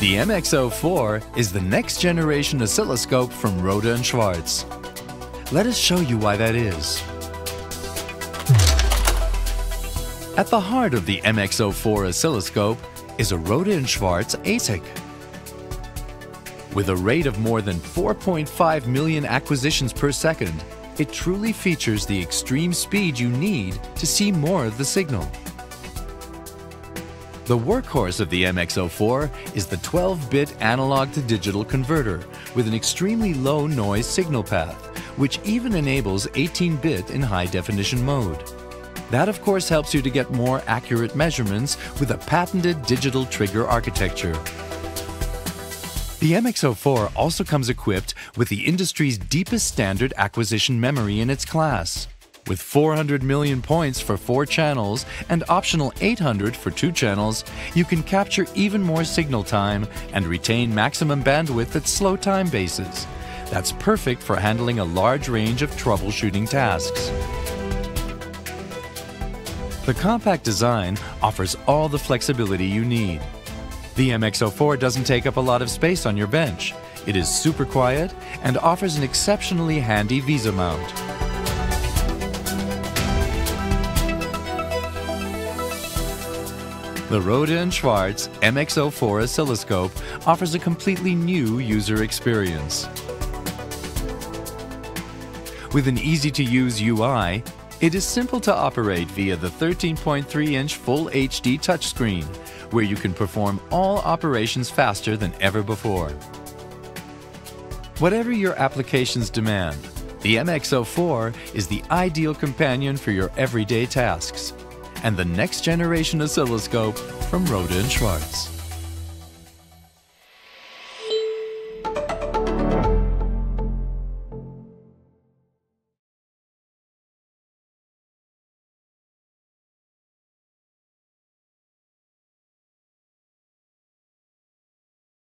The MXO4 is the next generation oscilloscope from Rohde Schwarz. Let us show you why that is. At the heart of the MXO4 oscilloscope is a Rohde Schwarz ASIC. With a rate of more than 4.5 million acquisitions per second, it truly features the extreme speed you need to see more of the signal. The workhorse of the MXO4 is the 12-bit analog-to-digital converter with an extremely low noise signal path, which even enables 18-bit in high-definition mode. That, of course, helps you to get more accurate measurements with a patented digital trigger architecture. The MXO4 also comes equipped with the industry's deepest standard acquisition memory in its class. With 400 million points for 4 channels and optional 800 for 2 channels, you can capture even more signal time and retain maximum bandwidth at slow time bases. That's perfect for handling a large range of troubleshooting tasks. The compact design offers all the flexibility you need. The MXO4 doesn't take up a lot of space on your bench. It is super quiet and offers an exceptionally handy Visa mount. The Rohde Schwarz MXO4 oscilloscope offers a completely new user experience. With an easy-to-use UI, it is simple to operate via the 13.3-inch Full HD touchscreen, where you can perform all operations faster than ever before. Whatever your applications demand, the MXO4 is the ideal companion for your everyday tasks, and the next generation oscilloscope from Rohde Schwarz.